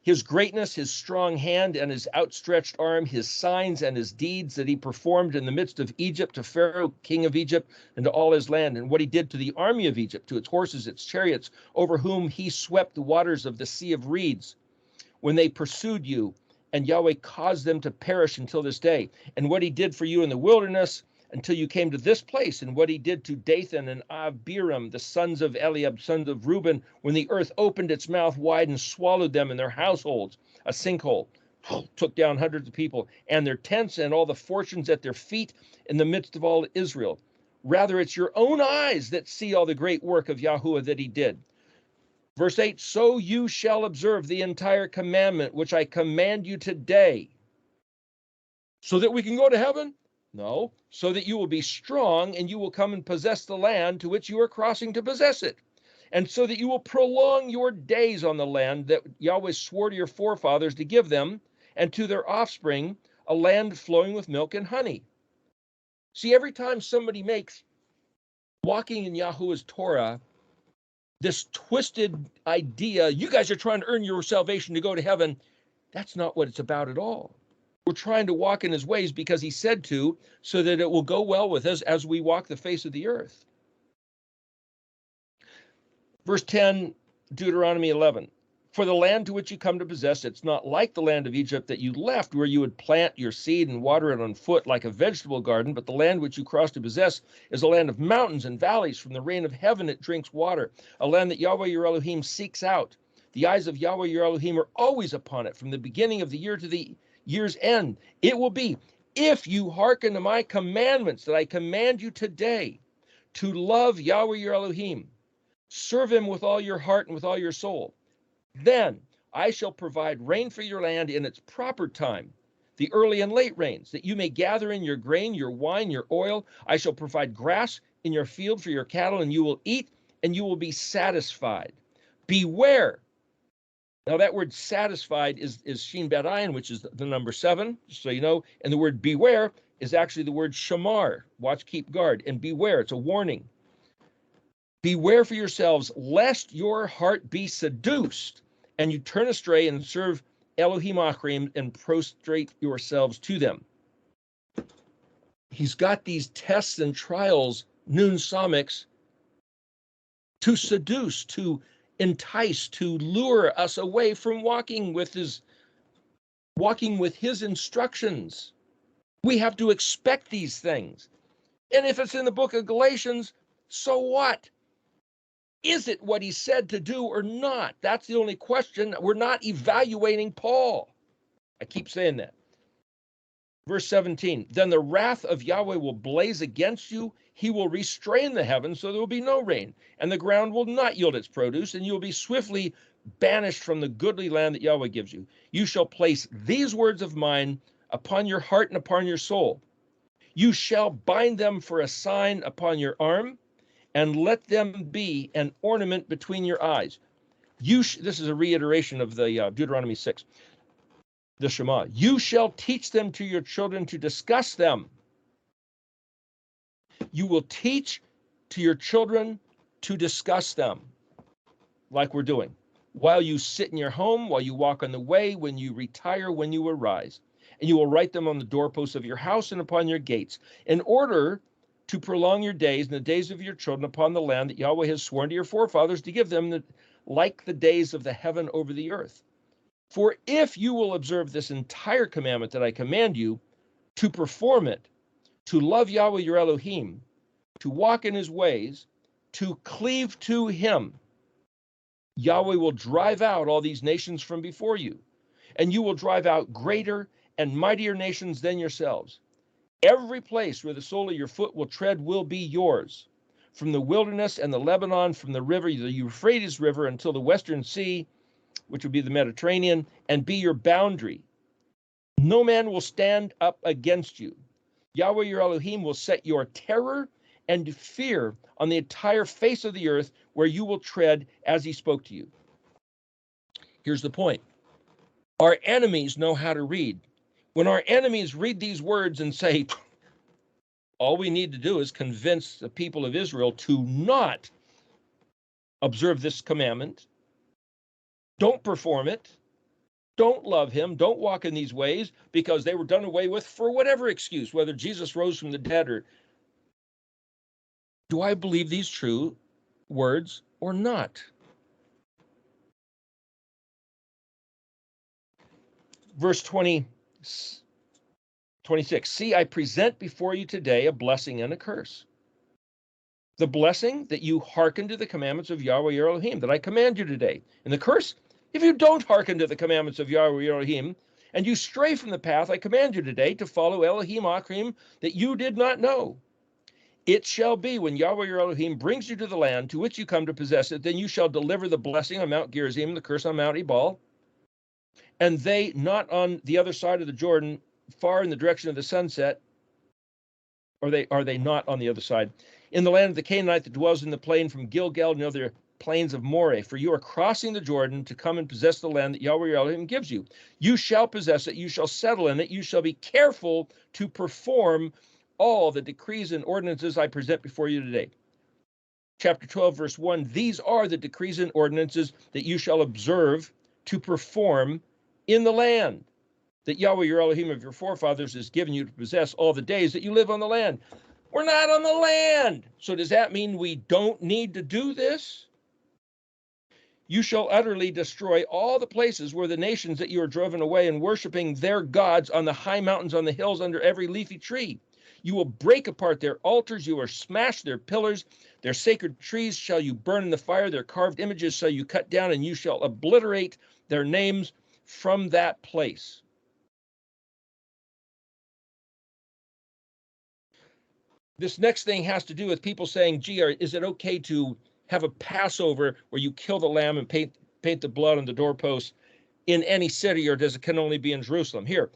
His greatness, his strong hand and his outstretched arm, his signs and his deeds that he performed in the midst of Egypt to Pharaoh, king of Egypt, and to all his land, and what he did to the army of Egypt, to its horses, its chariots, over whom he swept the waters of the Sea of Reeds, when they pursued you, and Yahweh caused them to perish until this day, and what he did for you in the wilderness, until you came to this place, and what he did to Dathan and Abiram, the sons of Eliab, sons of Reuben, when the earth opened its mouth wide and swallowed them and their households, a sinkhole, took down hundreds of people, and their tents and all the fortunes at their feet in the midst of all Israel. Rather, it's your own eyes that see all the great work of Yahuwah that he did. Verse 8, so you shall observe the entire commandment which I command you today, so that we can go to heaven? No, so that you will be strong and you will come and possess the land to which you are crossing to possess it. And so that you will prolong your days on the land that Yahweh swore to your forefathers to give them and to their offspring, a land flowing with milk and honey. See, every time somebody makes walking in Yahuwah's Torah this twisted idea, you guys are trying to earn your salvation to go to heaven, that's not what it's about at all. We're trying to walk in his ways because he said to, so that it will go well with us as we walk the face of the earth. Verse 10, Deuteronomy 11. For the land to which you come to possess, it's not like the land of Egypt that you left, where you would plant your seed and water it on foot like a vegetable garden, but the land which you cross to possess is a land of mountains and valleys. From the rain of heaven it drinks water, a land that Yahweh your Elohim seeks out. The eyes of Yahweh your Elohim are always upon it, from the beginning of the year to the year's end. It will be, if you hearken to my commandments that I command you today, to love Yahweh your Elohim, Serve him with all your heart and with all your soul. Then I shall provide rain for your land in its proper time, the early and late rains, that you may gather in your grain, your wine, your oil. I shall provide grass in your field for your cattle, and you will eat, and you will be satisfied. Beware. Now that word satisfied is Shin Bet Ayin, which is the number 7, just so you know. And the word beware is actually the word shamar, watch, keep, guard. And beware, it's a warning. Beware for yourselves, lest your heart be seduced, and you turn astray and serve Elohim Achrim and prostrate yourselves to them. He's got these tests and trials, nun samix, to seduce, to entice, to lure us away from walking with his instructions. We have to expect these things. And if it's in the book of Galatians, so what? Is it what he said to do or not? That's the only question. We're not evaluating Paul. I keep saying that. Verse 17, then the wrath of Yahweh will blaze against you. He will restrain the heavens so there will be no rain, and the ground will not yield its produce, and you will be swiftly banished from the goodly land that Yahweh gives you. You shall place these words of mine upon your heart and upon your soul. You shall bind them for a sign upon your arm, and let them be an ornament between your eyes. This is a reiteration of the Deuteronomy 6. The Shema. You shall teach them to your children to discuss them. You will teach to your children to discuss them, like we're doing, while you sit in your home, while you walk on the way, when you retire, when you arise. And you will write them on the doorposts of your house and upon your gates, in order to prolong your days and the days of your children upon the land that Yahweh has sworn to your forefathers to give them, like the days of the heaven over the earth. For if you will observe this entire commandment that I command you, to perform it, to love Yahweh your Elohim, to walk in his ways, to cleave to him, Yahweh will drive out all these nations from before you, and you will drive out greater and mightier nations than yourselves. Every place where the sole of your foot will tread will be yours, from the wilderness and the Lebanon, from the river, the Euphrates River, until the western sea, which would be the Mediterranean, and be your boundary. No man will stand up against you. Yahweh your Elohim will set your terror and fear on the entire face of the earth where you will tread as he spoke to you. Here's the point. Our enemies know how to read. When our enemies read these words and say, all we need to do is convince the people of Israel to not observe this commandment, don't perform it, don't love him, don't walk in these ways, because they were done away with for whatever excuse, whether Jesus rose from the dead or... Do I believe these true words or not? Verse 26. See, I present before you today a blessing and a curse. The blessing, that you hearken to the commandments of Yahweh your Elohim, that I command you today. And the curse, if you don't hearken to the commandments of Yahweh your Elohim, and you stray from the path I command you today to follow Elohim Achrim that you did not know. It shall be when Yahweh your Elohim brings you to the land to which you come to possess it, then you shall deliver the blessing on Mount Gerizim, the curse on Mount Ebal, and they not on the other side of the Jordan, far in the direction of the sunset, or are they not on the other side? In the land of the Canaanite that dwells in the plain from Gilgal and the other plains of Moreh, for you are crossing the Jordan to come and possess the land that Yahweh your Elohim gives you. You shall possess it, you shall settle in it, you shall be careful to perform all the decrees and ordinances I present before you today. Chapter 12, verse 1, these are the decrees and ordinances that you shall observe to perform in the land that Yahweh your Elohim of your forefathers has given you to possess all the days that you live on the land. We're not on the land. So does that mean we don't need to do this? You shall utterly destroy all the places where the nations that you are driven away and worshiping their gods on the high mountains, on the hills, under every leafy tree. You will break apart their altars, you will smash their pillars, their sacred trees shall you burn in the fire, their carved images shall you cut down, and you shall obliterate their names from that place. This next thing has to do with people saying, gee, is it okay to have a Passover where you kill the lamb and paint the blood on the doorposts in any city, or does it can only be in Jerusalem? Here,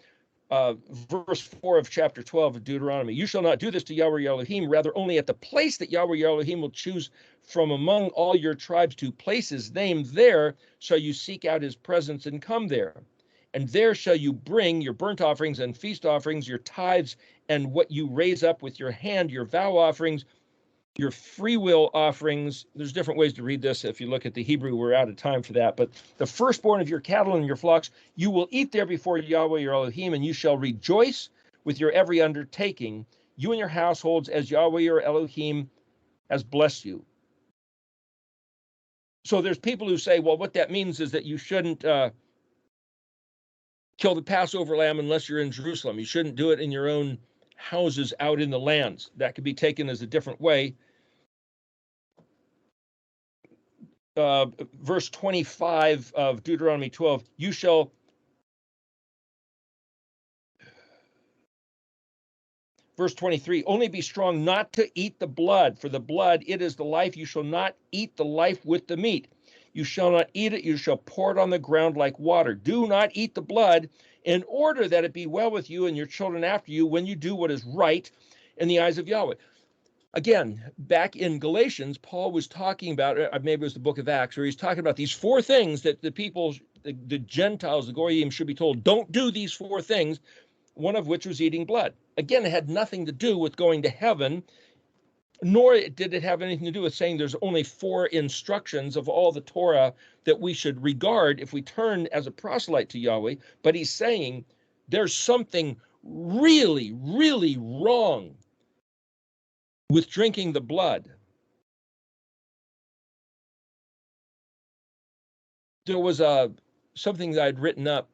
verse 4 of chapter 12 of Deuteronomy. You shall not do this to Yahweh your Elohim, rather only at the place that Yahweh your Elohim will choose from among all your tribes to place his name, there shall you seek out his presence and come there. And there shall you bring your burnt offerings and feast offerings, your tithes, and what you raise up with your hand, your vow offerings, your free will offerings. There's different ways to read this. If you look at the Hebrew, we're out of time for that. But the firstborn of your cattle and your flocks, you will eat there before Yahweh your Elohim, and you shall rejoice with your every undertaking, you and your households, as Yahweh your Elohim has blessed you. So there's people who say, well, what that means is that you shouldn't kill the Passover lamb unless you're in Jerusalem. You shouldn't do it in your own houses out in the lands. That could be taken as a different way. Verse 25 of Deuteronomy 12, you shall, verse 23, only be strong not to eat the blood, for the blood, it is the life. You shall not eat the life with the meat. You shall not eat it. You shall pour it on the ground like water. Do not eat the blood, in order that it be well with you and your children after you when you do what is right in the eyes of Yahweh. Again, back in Galatians, Paul was talking about, maybe it was the book of Acts, where he's talking about these four things that the people, the Gentiles, the Goyim, should be told, don't do these four things, one of which was eating blood. Again, it had nothing to do with going to heaven, nor did it have anything to do with saying there's only four instructions of all the Torah that we should regard if we turn as a proselyte to Yahweh. But he's saying there's something really, really wrong with drinking the blood. There was something that I'd written up.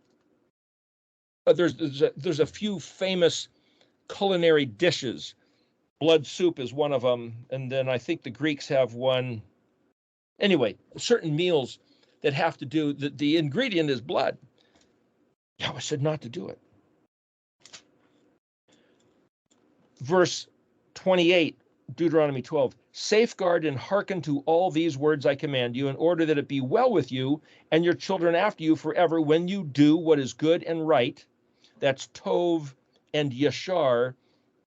There's a few famous culinary dishes. Blood soup is one of them, and then I think the Greeks have one. Anyway, certain meals that have to do, the ingredient is blood. Yahweh said not to do it. Verse 28, Deuteronomy 12, safeguard and hearken to all these words I command you, in order that it be well with you and your children after you forever, when you do what is good and right, that's Tov and Yashar,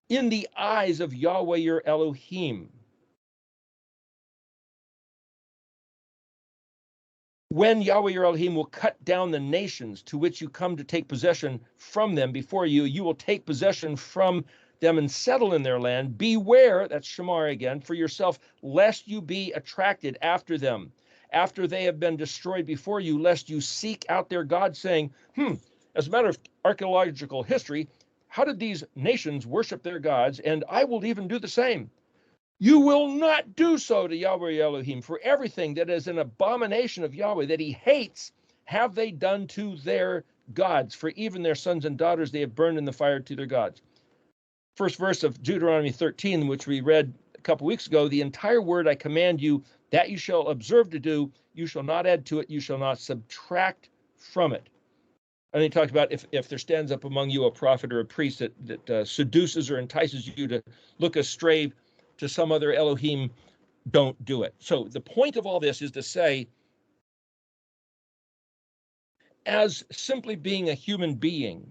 in the eyes of Yahweh your Elohim. When Yahweh your Elohim will cut down the nations to which you come to take possession from them before you, you will take possession from them and settle in their land. Beware, that's Shamar again, for yourself, lest you be attracted after them, after they have been destroyed before you, lest you seek out their gods, saying, as a matter of archaeological history, how did these nations worship their gods? And I will even do the same. You will not do so to Yahweh Elohim, for everything that is an abomination of Yahweh that he hates have they done to their gods, for even their sons and daughters they have burned in the fire to their gods. First verse of Deuteronomy 13, which we read a couple weeks ago, the entire word I command you that you shall observe to do, you shall not add to it, you shall not subtract from it. And he talked about if there stands up among you a prophet or a priest that seduces or entices you to look astray to some other Elohim, don't do it. So the point of all this is to say, as simply being a human being,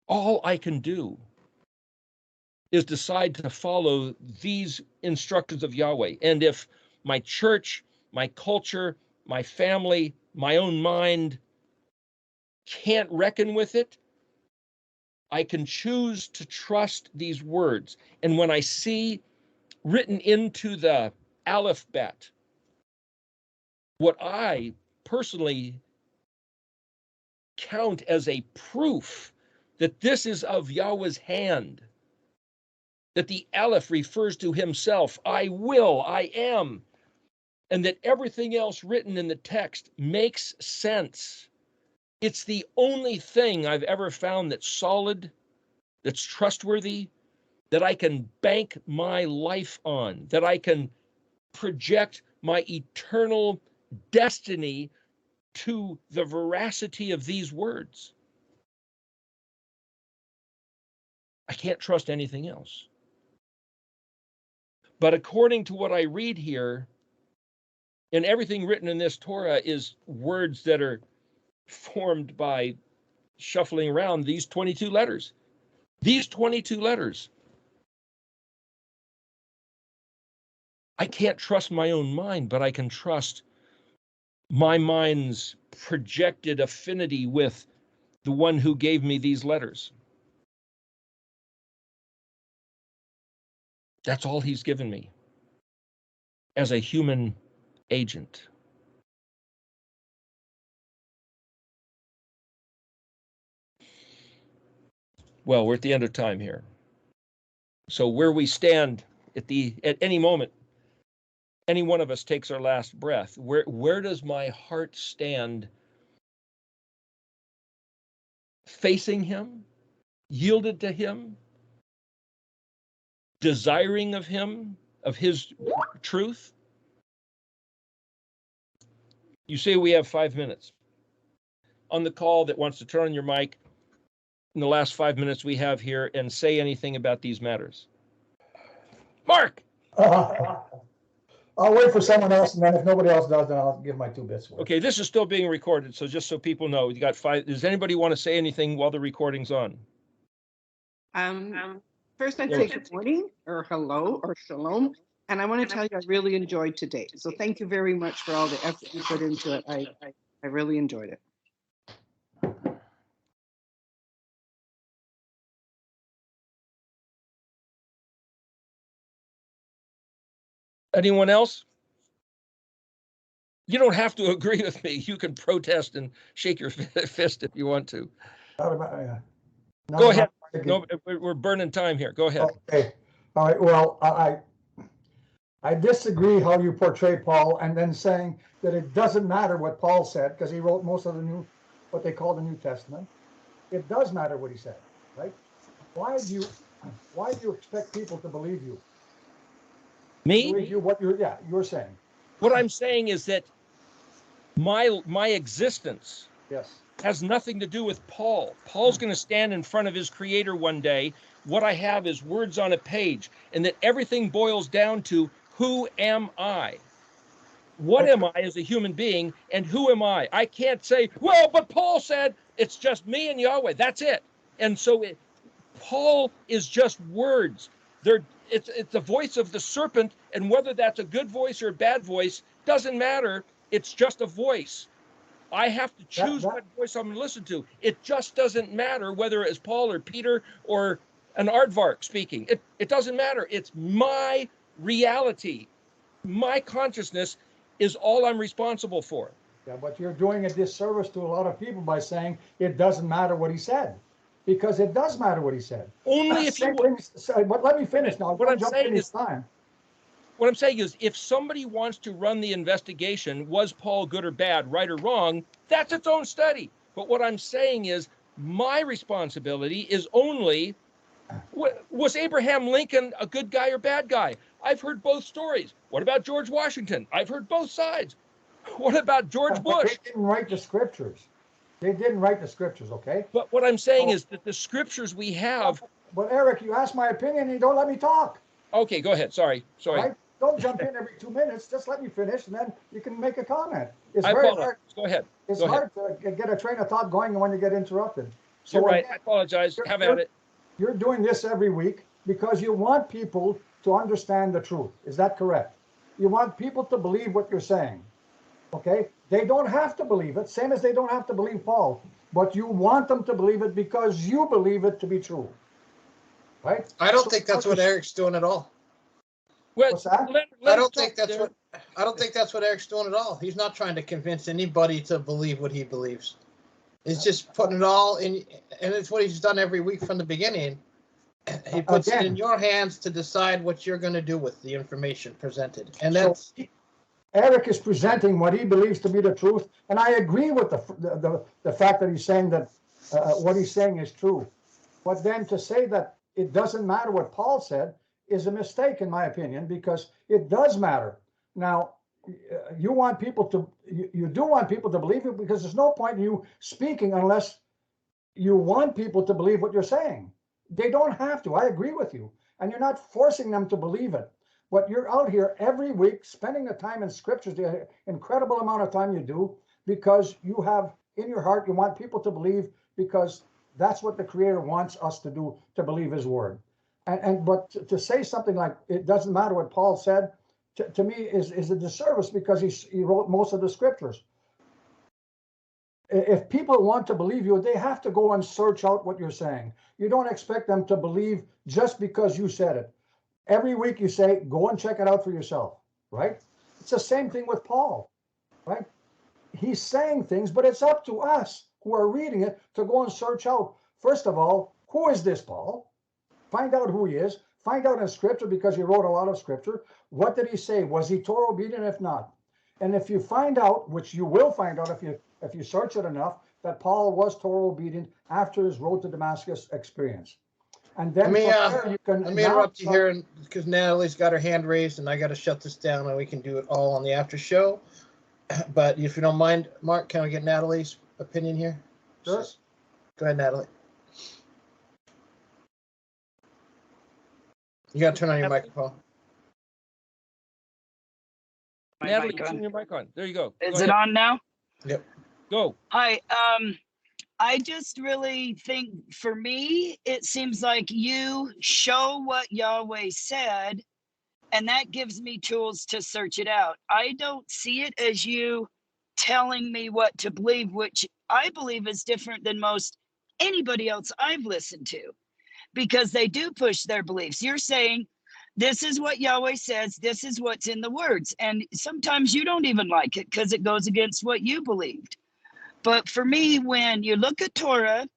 all I can do is decide to follow these instructions of Yahweh. And if my church, my culture, my family, my own mind can't reckon with it, I can choose to trust these words. And when I see written into the alphabet what I personally count as a proof that this is of Yahweh's hand, that the Aleph refers to himself, I will, I am, and that everything else written in the text makes sense. It's the only thing I've ever found that's solid, that's trustworthy, that I can bank my life on, that I can project my eternal destiny to the veracity of these words. I can't trust anything else. But according to what I read here, And everything written in this Torah is words that are formed by shuffling around these 22 letters. These 22 letters. I can't trust my own mind, but I can trust my mind's projected affinity with the one who gave me these letters. That's all he's given me as a human agent. Well, we're at the end of time here. So where we stand at any moment, any one of us takes our last breath. Where does my heart stand facing him, yielded to him, desiring of him, of his truth? You say we have 5 minutes. On the call that wants to turn on your mic in the last 5 minutes we have here and say anything about these matters. Mark! I'll wait for someone else, and then if nobody else does, then I'll give my 2 bits. Okay, this is still being recorded, so just so people know, you got 5. Does anybody want to say anything while the recording's on? First, I'd say good morning, or hello, or shalom. And I want to tell you, I really enjoyed today. So thank you very much for all the effort you put into it. I really enjoyed it. Anyone else? You don't have to agree with me. You can protest and shake your fist if you want to. Go ahead. No, we're burning time here. Go ahead. Okay. All right. Well, I disagree how you portray Paul, and then saying that it doesn't matter what Paul said because he wrote most of what they call the New Testament. It does matter what he said, right? Why do you expect people to believe you? Me? Believe you what you're saying. What I'm saying is that my existence has nothing to do with Paul. Paul's going to stand in front of his creator one day. What I have is words on a page, and that everything boils down to who am I? What am I as a human being, and who am I? I can't say, well, but Paul said. It's just me and Yahweh. That's it. And so Paul is just words. It's the voice of the serpent, and whether that's a good voice or a bad voice doesn't matter. It's just a voice. I have to choose what voice I'm going to listen to. It just doesn't matter whether it's Paul or Peter or an aardvark speaking. It doesn't matter. It's my reality. My consciousness is all I'm responsible for. Yeah, but you're doing a disservice to a lot of people by saying it doesn't matter what he said. Because it does matter what he said. Only if you... But let me finish now. What I'm saying is, if somebody wants to run the investigation, was Paul good or bad, right or wrong, that's its own study. But what I'm saying is, my responsibility is only, was Abraham Lincoln a good guy or bad guy? I've heard both stories. What about George Washington? I've heard both sides. What about George Bush? They didn't write the scriptures. They didn't write the scriptures, okay? But what I'm saying is that the scriptures we have... But Eric, you asked my opinion and you don't let me talk. Okay, go ahead. Sorry. Right? Don't jump in every 2 minutes. Just let me finish and then you can make a comment. It's very hard. Go ahead. It's hard to get a train of thought going when you get interrupted. So you're right. I apologize. Have at it. You're doing this every week because you want people to understand the truth. Is that correct? You want people to believe what you're saying. Okay? They don't have to believe it, same as they don't have to believe Paul, but you want them to believe it because you believe it to be true. Right? I don't think that's what Eric's doing at all. What's that? I don't think that's what Eric's doing at all. He's not trying to convince anybody to believe what he believes. He's just putting it all in, and it's what he's done every week from the beginning. He puts it in your hands to decide what you're going to do with the information presented. And that's... Eric is presenting what he believes to be the truth, and I agree with the fact that he's saying that what he's saying is true. But then to say that it doesn't matter what Paul said is a mistake, in my opinion, because it does matter. Now, you do want people to believe it because there's no point in you speaking unless you want people to believe what you're saying. They don't have to. I agree with you, and you're not forcing them to believe it. but you're out here every week spending the time in scriptures, the incredible amount of time you do, because you have in your heart, you want people to believe, because that's what the Creator wants us to do, to believe His word. But to say something like, it doesn't matter what Paul said, to me is a disservice, because he wrote most of the scriptures. If people want to believe you, they have to go and search out what you're saying. You don't expect them to believe just because you said it. Every week you say, go and check it out for yourself, right? It's the same thing with Paul, right? He's saying things, but it's up to us who are reading it to go and search out, first of all, who is this Paul? Find out who he is. Find out in scripture, because he wrote a lot of scripture. What did he say? Was he Torah obedient? If not, and if you find out, which you will find out if you search it enough, that Paul was Torah obedient after his road to Damascus experience. And then let me interrupt you here, because Natalie's got her hand raised, and I got to shut this down, and we can do it all on the after show. But if you don't mind, Mark, can I get Natalie's opinion here? Sure. Go ahead, Natalie. You got to turn on your microphone. Natalie, turn your mic on. There you go. Is it on now? Yep. Go. Hi. I just really think, for me, it seems like you show what Yahweh said, and that gives me tools to search it out. I don't see it as you telling me what to believe, which I believe is different than most anybody else I've listened to, because they do push their beliefs. You're saying, this is what Yahweh says, this is what's in the words. And sometimes you don't even like it because it goes against what you believed. But for me, when you look at Torah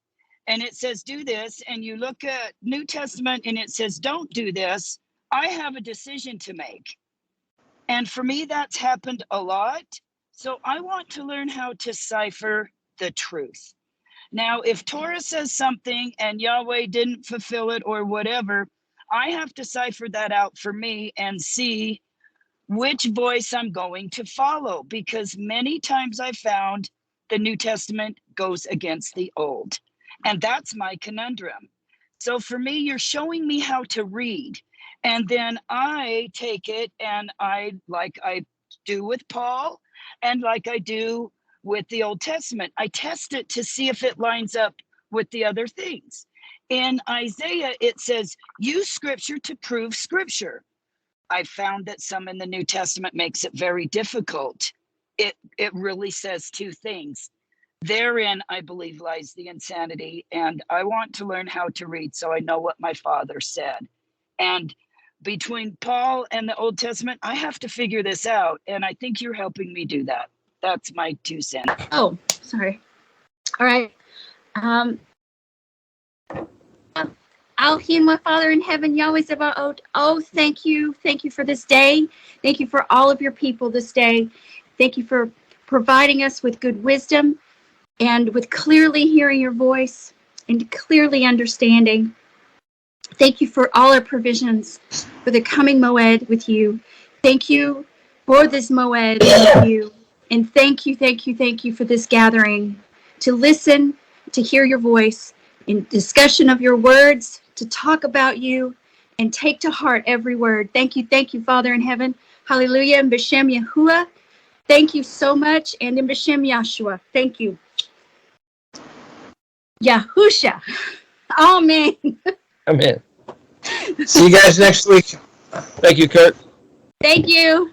and it says do this, and you look at New Testament and it says don't do this, I have a decision to make. And for me, that's happened a lot. So I want to learn how to cipher the truth. Now, if Torah says something and Yahweh didn't fulfill it or whatever, I have to cipher that out for me and see which voice I'm going to follow, because many times I found the New Testament goes against the Old. And that's my conundrum. So for me, you're showing me how to read. And then I take it and like I do with Paul and like I do with the Old Testament, I test it to see if it lines up with the other things. In Isaiah, it says, use scripture to prove scripture. I found that some in the New Testament makes it very difficult. It really says two things. Therein, I believe, lies the insanity. And I want to learn how to read so I know what my father said. And between Paul and the Old Testament, I have to figure this out. And I think you're helping me do that. That's my 2 cents. Oh, sorry. All right. Our He and my Father in heaven, Yahweh Zebaoth. Oh, thank you. Thank you for this day. Thank you for all of your people this day. Thank you for providing us with good wisdom and with clearly hearing your voice and clearly understanding. Thank you for all our provisions for the coming Moed with you. Thank you for this Moed with you. And thank you for this gathering, to listen, to hear your voice, in discussion of your words, to talk about you, and take to heart every word. Thank you, Father in heaven. Hallelujah. And B'Shem Yahuwah, thank you so much. And in B'Shem Yahshua, thank you. Yahusha. Amen. Amen. See you guys next week. Thank you, Kurt. Thank you.